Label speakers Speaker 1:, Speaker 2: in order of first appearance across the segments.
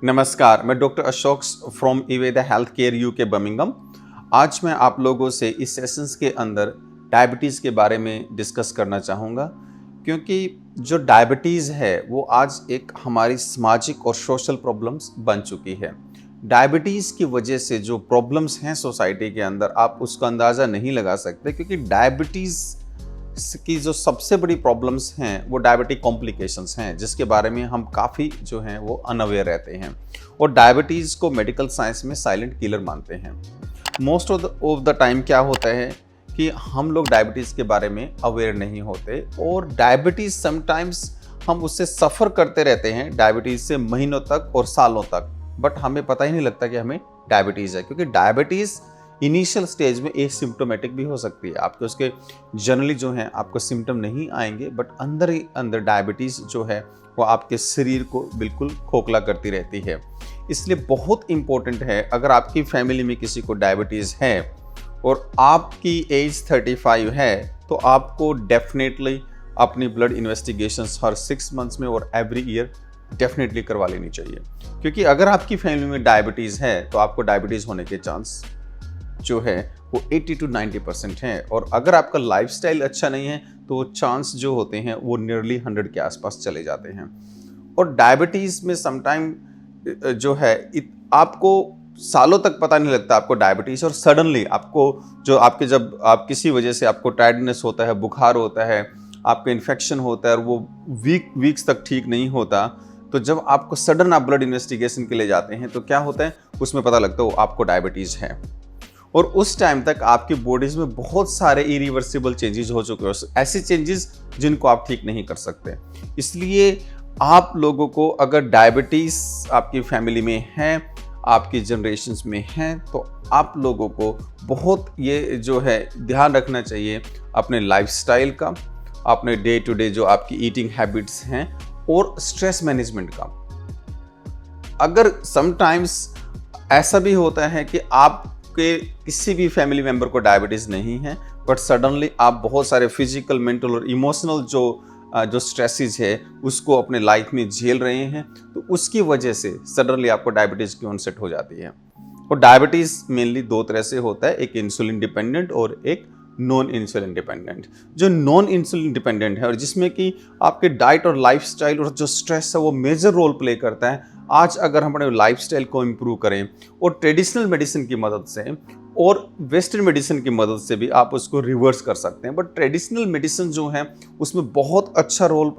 Speaker 1: नमस्कार, मैं doctor Ashok from Iveda health care UK Birmingham. आज मैं आप लोगों से इस सेशंस के अंदर डायबिटीज़ के बारे में डिस्कस करना चाहूँगा, क्योंकि जो डायबिटीज़ है वो आज एक हमारी सामाजिक और सोशल प्रॉब्लम्स बन चुकी है। डायबिटीज़ की वजह से जो प्रॉब्लम्स हैं सोसाइटी के अंदर, आप उसका अंदाज़ा नहीं लगा सकते, क्योंकि डायबिटीज़ की जो सबसे बड़ी प्रॉब्लम्स हैं वो डायबिटिक कॉम्प्लिकेशंस हैं, जिसके बारे में हम काफ़ी जो हैं वो अनअवेयर रहते हैं और डायबिटीज़ को मेडिकल साइंस में साइलेंट किलर मानते हैं। मोस्ट ऑफ द टाइम क्या होता है कि हम लोग डायबिटीज़ के बारे में अवेयर नहीं होते और डायबिटीज़ समटाइम्स हम उससे सफ़र करते रहते हैं, डायबिटीज़ से महीनों तक और सालों तक, बट हमें पता ही नहीं लगता कि हमें डायबिटीज़ है, क्योंकि डायबिटीज़ इनिशियल स्टेज में एसिम्प्टोमेटिक भी हो सकती है। आपके उसके जनरली जो है आपको सिम्टम नहीं आएंगे, बट अंदर ही अंदर डायबिटीज़ जो है वो आपके शरीर को बिल्कुल खोखला करती रहती है। इसलिए बहुत इम्पोर्टेंट है, अगर आपकी फैमिली में किसी को डायबिटीज़ है और आपकी एज 35 है, तो आपको डेफिनेटली अपनी ब्लड इन्वेस्टिगेशंस हर 6 मंथ्स में और एवरी ईयर डेफिनेटली करवा लेनी चाहिए। क्योंकि अगर आपकी फैमिली में डायबिटीज़ है तो आपको डायबिटीज़ होने के चांस जो है वो 80 to 90% है, और अगर आपका लाइफस्टाइल अच्छा नहीं है तो चांस जो होते हैं वो नियरली 100 के आसपास चले जाते हैं। और डायबिटीज़ में समटाइम जो है आपको सालों तक पता नहीं लगता आपको डायबिटीज़, और सडनली आपको जो आपके जब आप किसी वजह से आपको टायर्डनेस होता है, बुखार होता है, आपका इन्फेक्शन होता है और वो वीक्स तक ठीक नहीं होता, तो जब आपको सडन आप ब्लड इन्वेस्टिगेशन के लिए जाते हैं तो क्या होता है, उसमें पता लगता है वो आपको डायबिटीज़ है। और उस टाइम तक आपकी बॉडीज़ में बहुत सारे इरिवर्सिबल चेंजेस हो चुके हैं, ऐसे चेंजेस जिनको आप ठीक नहीं कर सकते। इसलिए आप लोगों को अगर डायबिटीज़ आपकी फैमिली में है, आपकी जनरेशन्स में है, तो आप लोगों को बहुत ये जो है ध्यान रखना चाहिए अपने लाइफस्टाइल का, अपने डे टू डे जो आपकी ईटिंग हैबिट्स हैं और स्ट्रेस मैनेजमेंट का। अगर समटाइम्स ऐसा भी होता है कि आप के किसी भी फैमिली मेंबर को डायबिटीज़ नहीं है, बट सडनली आप बहुत सारे फिजिकल, मेंटल और इमोशनल जो स्ट्रेसेस है उसको अपने लाइफ में झेल रहे हैं, तो उसकी वजह से सडनली आपको डायबिटीज़ की ऑनसेट हो जाती है। और डायबिटीज़ मेनली दो तरह से होता है, एक इंसुलिन डिपेंडेंट और एक नॉन इंसुलिन डिपेंडेंट। जो नॉन इंसुलिन डिपेंडेंट है और जिसमें कि आपके डाइट और लाइफस्टाइल और जो स्ट्रेस है वो मेजर रोल प्ले करता है। आज अगर हम अपने लाइफस्टाइल को इम्प्रूव करें और ट्रेडिशनल मेडिसिन की मदद से और वेस्टर्न मेडिसिन की मदद से भी आप उसको रिवर्स कर सकते हैं, बट ट्रेडिशनल मेडिसिन जो है उसमें बहुत अच्छा रोल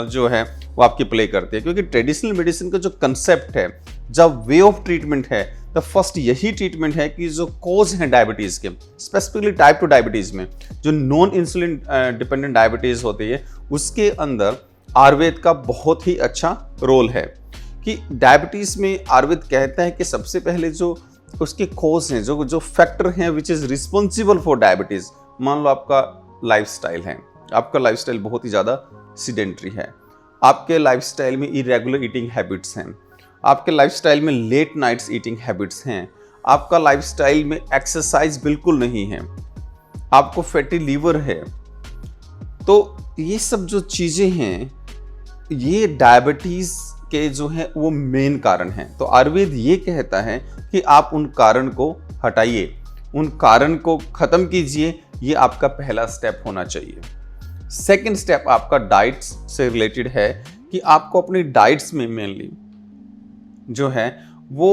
Speaker 1: जो है वो आपकी प्ले करती है, क्योंकि ट्रेडिशनल मेडिसिन का जो कंसेप्ट है, जब वे ऑफ ट्रीटमेंट है, तो फर्स्ट यही ट्रीटमेंट है कि जो कोज हैं डायबिटीज़ के, स्पेसिफिकली टाइप 2 डायबिटीज़ में जो नॉन इंसुलिन डिपेंडेंट डायबिटीज़ होती है, उसके अंदर आयुर्वेद का बहुत ही अच्छा रोल है। कि डायबिटीज़ में आयुर्वेद कहता है कि सबसे पहले जो उसके कोज हैं, जो फैक्टर हैं which is responsible for diabetes. मान लो आपका लाइफस्टाइल है, आपका लाइफस्टाइल बहुत ही ज़्यादा सीडेंट्री है, आपके लाइफस्टाइल में इरेगुलर ईटिंग हैबिट्स हैं, आपके लाइफस्टाइल में लेट नाइट्स ईटिंग हैबिट्स हैं, आपका लाइफस्टाइल में एक्सरसाइज बिल्कुल नहीं है, आपको फैटी लीवर है, तो ये सब जो चीज़ें हैं ये डायबिटीज़ के जो है वो मेन कारण हैं। तो आयुर्वेद ये कहता है कि आप उन कारण को हटाइए, उन कारण को ख़त्म कीजिए, ये आपका पहला स्टेप होना चाहिए। सेकंड स्टेप आपका डाइट्स से रिलेटेड है कि आपको अपनी डाइट्स में मेनली जो है वो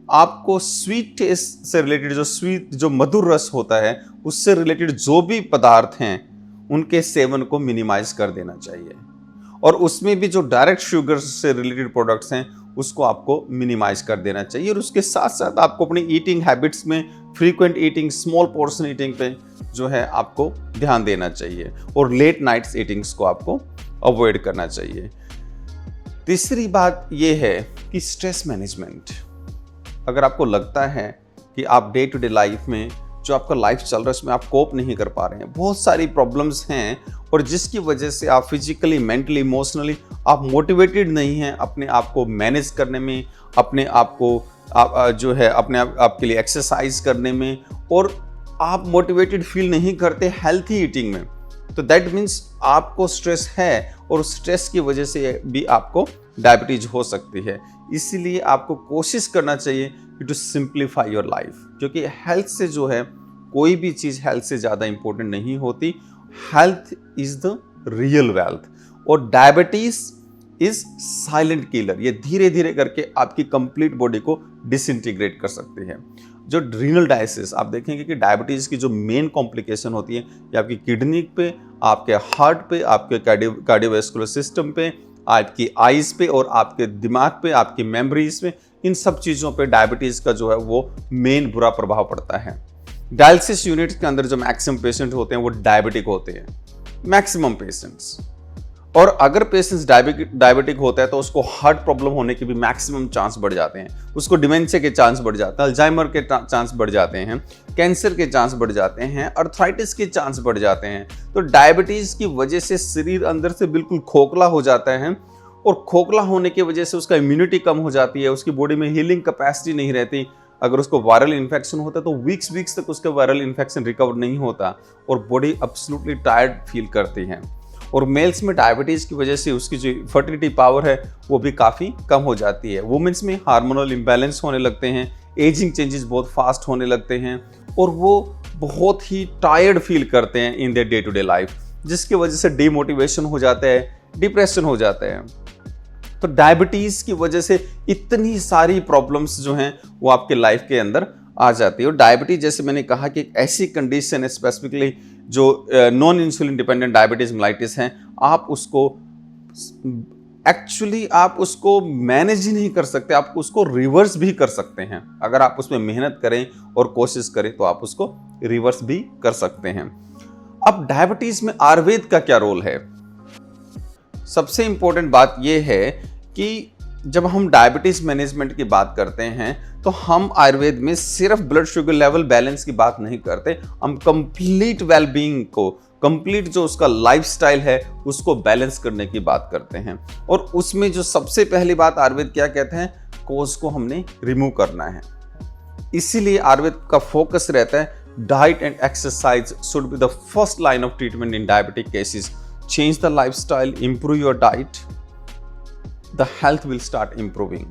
Speaker 1: आपको स्वीट टेस्ट से रिलेटेड, जो मधुर रस होता है उससे रिलेटेड जो भी पदार्थ हैं उनके सेवन को मिनिमाइज कर देना चाहिए, और उसमें भी जो डायरेक्ट शुगर से रिलेटेड प्रोडक्ट्स हैं उसको आपको मिनिमाइज कर देना चाहिए। और उसके साथ साथ आपको अपनी ईटिंग हैबिट्स में frequent eating, small portion eating पे जो है आपको ध्यान देना चाहिए, और लेट नाइट्स ईटिंग्स को आपको अवॉइड करना चाहिए। तीसरी बात ये है कि स्ट्रेस मैनेजमेंट। अगर आपको लगता है कि आप डे टू डे लाइफ में जो आपका लाइफ चल रहा है उसमें आप कोप नहीं कर पा रहे हैं, बहुत सारी प्रॉब्लम्स हैं, और जिसकी वजह से आप फिजिकली, मेंटली, इमोशनली आप मोटिवेटेड नहीं हैं अपने आप को मैनेज करने में, अपने आप को जो है अपने आप के लिए एक्सरसाइज करने में, और आप मोटिवेटेड फील नहीं करते हेल्थी ईटिंग में, तो दैट मीन्स आपको स्ट्रेस है और स्ट्रेस की वजह से भी आपको डायबिटीज हो सकती है। इसीलिए आपको कोशिश करना चाहिए टू सिंप्लीफाई योर लाइफ, क्योंकि हेल्थ से जो है कोई भी चीज़ हेल्थ से ज़्यादा इंपॉर्टेंट नहीं होती। Health is the real wealth, और डायबिटीज इज साइलेंट किलर। ये धीरे धीरे करके आपकी कंप्लीट बॉडी को डिसइंटीग्रेट कर सकती है। जो रीनल डायसिस आप देखेंगे कि डायबिटीज की जो मेन कॉम्प्लिकेशन होती है ये आपकी किडनी पे, आपके हार्ट पे, आपके कार्डियोवैस्कुलर सिस्टम पे, आपकी आइज पे और आपके दिमाग पे, आपकी मेमोरीज पे, इन सब चीज़ों पे डायबिटीज का जो है वो मेन बुरा प्रभाव पड़ता है। डायलिसिस यूनिट के अंदर जो मैक्सिमम पेशेंट होते हैं वो डायबिटिक होते हैं, मैक्सिमम पेशेंट्स। और अगर पेशेंट्स डायबिटिक होता है तो उसको हार्ट प्रॉब्लम होने के भी मैक्सिमम चांस बढ़ जाते हैं, उसको डिमेंशिया के चांस बढ़ जाते हैं, अल्जाइमर के चांस बढ़ जाते हैं, कैंसर के चांस बढ़ जाते हैं, अर्थराइटिस के चांस बढ़ जाते हैं। तो डायबिटीज की वजह से शरीर अंदर से बिल्कुल खोखला हो जाता है, और खोखला होने की वजह से उसका इम्यूनिटी कम हो जाती है, उसकी बॉडी में हीलिंग कैपेसिटी नहीं रहती। अगर उसको वायरल इन्फेक्शन होता है तो वीक्स तक उसका वायरल इन्फेक्शन रिकवर नहीं होता और बॉडी एब्सोल्युटली टायर्ड फील करती है। और मेल्स में डायबिटीज़ की वजह से उसकी जो फर्टिलिटी पावर है वो भी काफ़ी कम हो जाती है। वुमेन्स में हार्मोनल इम्बैलेंस होने लगते हैं, एजिंग चेंजेस बहुत फास्ट होने लगते हैं, और वो बहुत ही टायर्ड फील करते हैं in their day to day life, जिसकी वजह से डिमोटिवेशन हो जाता है, डिप्रेशन हो जाता है। तो डायबिटीज़ की वजह से इतनी सारी प्रॉब्लम्स जो हैं वो आपके लाइफ के अंदर आ जाती है। और डायबिटीज, जैसे मैंने कहा, कि एक ऐसी कंडीशन है स्पेसिफिकली जो non insulin dependent diabetes mellitus हैं, आप उसको एक्चुअली आप उसको मैनेज ही नहीं कर सकते, आप उसको रिवर्स भी कर सकते हैं। अगर आप उसमें मेहनत करें और कोशिश करें तो आप उसको रिवर्स भी कर सकते हैं। अब डायबिटीज में आयुर्वेद का क्या रोल है? सबसे इंपॉर्टेंट बात यह है कि जब हम डायबिटीज मैनेजमेंट की बात करते हैं तो हम आयुर्वेद में सिर्फ ब्लड शुगर लेवल बैलेंस की बात नहीं करते, हम कंप्लीट वेलबींग को, कंप्लीट जो उसका लाइफस्टाइल है उसको बैलेंस करने की बात करते हैं। और उसमें जो सबसे पहली बात आयुर्वेद क्या कहते हैं, कोज को हमने रिमूव करना है। इसीलिए आयुर्वेद का फोकस रहता है diet and exercise should be the first line of treatment in diabetic cases. Change the lifestyle, improve your diet, the health will start improving.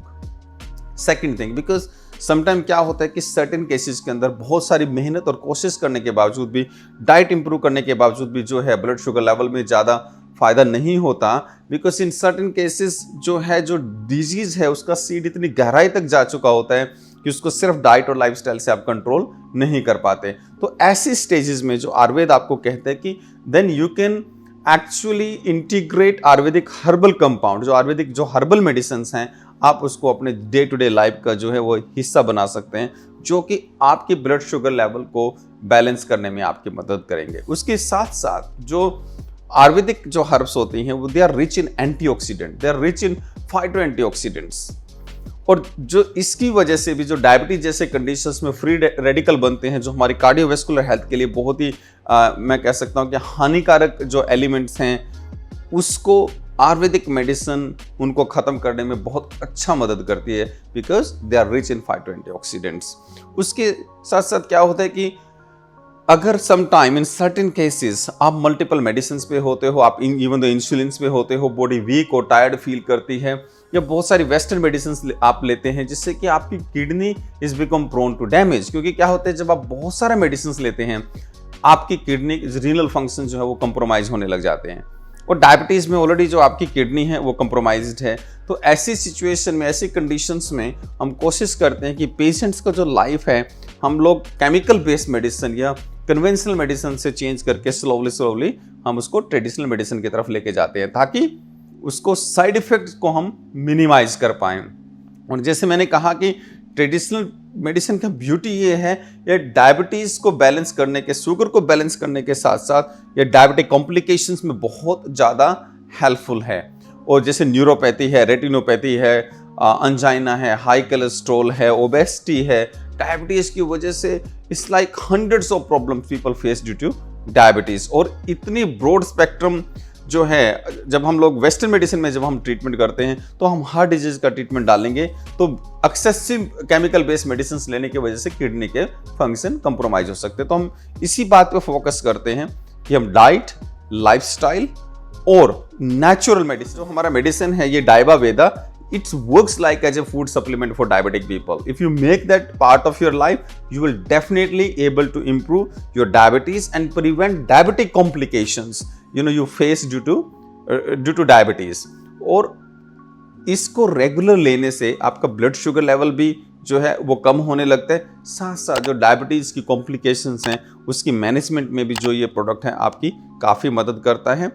Speaker 1: Second thing, because sometime क्या होता है कि सर्टेन केसेस के अंदर बहुत सारी मेहनत और कोशिश करने के बावजूद भी, डाइट इंप्रूव करने के बावजूद भी जो है ब्लड शुगर लेवल में ज़्यादा फायदा नहीं होता, बिकॉज इन सर्टेन केसेस जो है जो डिजीज़ है उसका सीड इतनी गहराई तक जा चुका होता है कि उसको सिर्फ डाइट और लाइफस्टाइल से आप कंट्रोल नहीं कर पाते। तो ऐसी स्टेजेस में जो आयुर्वेद आपको कहते हैं कि then you can actually integrate Ayurvedic herbal compound, जो आयुर्वेदिक जो हर्बल मेडिसिन हैं, आप उसको अपने डे टू डे लाइफ का जो है वो हिस्सा बना सकते हैं, जो कि आपके ब्लड शुगर लेवल को बैलेंस करने में आपकी मदद करेंगे। उसके साथ साथ जो आयुर्वेदिक जो हर्ब्स होती हैं वो they are rich in antioxidant, they are rich in phyto antioxidants, और जो इसकी वजह से भी जो डायबिटीज जैसे कंडीशंस में फ्री रेडिकल बनते हैं, जो हमारी कार्डियोवैस्कुलर हेल्थ के लिए बहुत ही मैं कह सकता हूँ कि हानिकारक जो एलिमेंट्स हैं, उसको आयुर्वेदिक मेडिसिन उनको ख़त्म करने में बहुत अच्छा मदद करती है, because they are rich in phyto antioxidants. उसके साथ साथ क्या होता है कि अगर some time in certain cases आप मल्टीपल मेडिसिन पे होते हो, आप इवन द इंसुलिन पे होते हो, बॉडी वीक और टायर्ड फील करती है, या बहुत सारी वेस्टर्न मेडिसिन आप लेते हैं जिससे कि आपकी kidney is become prone to damage. क्योंकि क्या होता है, जब आप बहुत सारे मेडिसिन लेते हैं आपकी किडनी रीनल फंक्शन जो है वो कंप्रोमाइज होने लग जाते हैं, और डायबिटीज़ में ऑलरेडी जो आपकी किडनी है वो कंप्रोमाइज्ड है। तो ऐसी सिचुएशन में, ऐसी कंडीशंस में हम कोशिश करते हैं कि पेशेंट्स का जो लाइफ है हम लोग केमिकल बेस्ड मेडिसिन या कन्वेंशनल मेडिसिन से चेंज करके स्लोली हम उसको ट्रेडिशनल मेडिसिन की तरफ लेके जाते हैं, ताकि उसको साइड इफेक्ट्स को हम मिनिमाइज कर पाएँ। और जैसे मैंने कहा कि ट्रेडिशनल मेडिसिन का ब्यूटी ये है, ये डायबिटीज़ को बैलेंस करने के, शुगर को बैलेंस करने के साथ साथ ये डायबिटिक कॉम्प्लिकेशंस में बहुत ज़्यादा हेल्पफुल है। और जैसे न्यूरोपैथी है, रेटिनोपैथी है, अंजाइना है, हाई कोलेस्ट्रॉल है, ओबेसिटी है, डायबिटीज़ की वजह से it's like hundreds of problems people face due two diabetes. और इतनी ब्रॉड स्पेक्ट्रम जो है, जब हम लोग वेस्टर्न मेडिसिन में जब हम ट्रीटमेंट करते हैं तो हम हार्ट डिजीज का ट्रीटमेंट डालेंगे तो एक्सेसिव केमिकल बेस्ड मेडिसिन लेने की वजह से किडनी के फंक्शन कंप्रोमाइज हो सकते हैं। तो हम इसी बात पे फोकस करते हैं कि हम डाइट, लाइफस्टाइल और नेचुरल मेडिसिन, जो हमारा मेडिसिन है ये डाइबा वेदा, it works like as a food supplement for diabetic people. If you make that part of your life, you will definitely able to improve your diabetes and prevent diabetic complications you face due to diabetes. और इसको regular लेने से आपका blood sugar level भी जो है वो कम होने लगता है, साथ साथ जो डायबिटीज़ की कॉम्प्लिकेशंस हैं उसकी मैनेजमेंट में भी जो ये प्रोडक्ट है आपकी काफ़ी मदद करता है।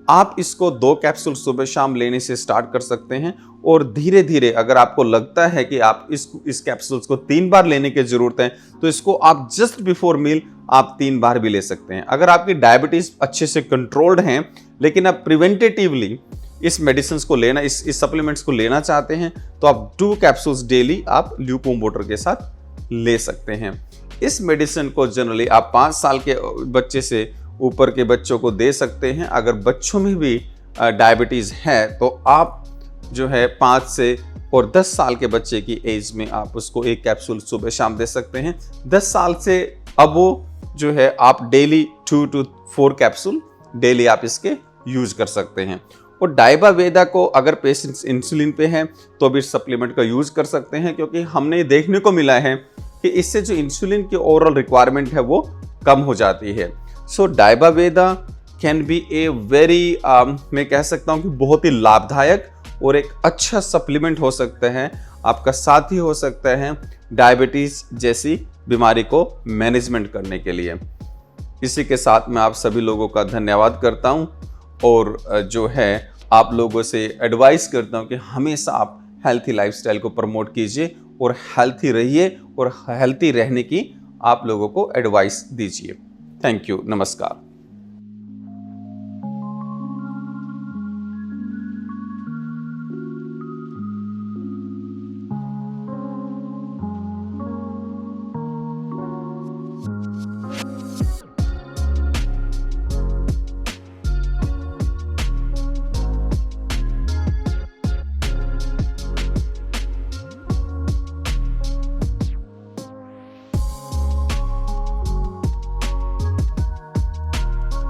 Speaker 1: आप इसको 2 कैप्सूल सुबह शाम लेने से स्टार्ट कर सकते हैं और धीरे धीरे अगर आपको लगता है कि आप इस कैप्सूल्स को 3 बार लेने की ज़रूरत है तो इसको आप जस्ट बिफोर मील आप 3 बार भी ले सकते हैं। अगर आपकी डायबिटीज़ अच्छे से कंट्रोल्ड हैं लेकिन आप प्रिवेंटेटिवली इस मेडिसिन को लेना, इस सप्लीमेंट्स को लेना चाहते हैं तो आप 2 कैप्सूल्स डेली आप ल्यूकवार्म वाटर के साथ ले सकते हैं। इस मेडिसिन को जनरली आप 5 साल के बच्चे से ऊपर के बच्चों को दे सकते हैं। अगर बच्चों में भी डायबिटीज़ है तो आप जो है 5 से और 10 साल के बच्चे की एज में आप उसको 1 कैप्सूल सुबह शाम दे सकते हैं। 10 साल से अब वो जो है आप डेली 2 to 4 कैप्सूल डेली आप इसके यूज कर सकते हैं। और डाइबा वेदा को अगर पेशेंट्स इंसुलिन पे हैं तो भी सप्लीमेंट का यूज कर सकते हैं, क्योंकि हमने देखने को मिला है कि इससे जो इंसुलिन की ओवरऑल रिक्वायरमेंट है वो कम हो जाती है। सो डाइबा वेदा कैन बी ए वेरी मैं कह सकता हूँ कि बहुत ही लाभदायक और एक अच्छा सप्लीमेंट हो सकता है, आपका साथी हो सकता है डायबिटीज़ जैसी बीमारी को मैनेजमेंट करने के लिए। इसी के साथ मैं आप सभी लोगों का धन्यवाद करता हूँ और जो है आप लोगों से एडवाइस करता हूँ कि हमेशा आप हेल्थी लाइफस्टाइल को प्रमोट कीजिए और हेल्थी रहिए और हेल्थी रहने की आप लोगों को एडवाइस दीजिए। थैंक यू, नमस्कार।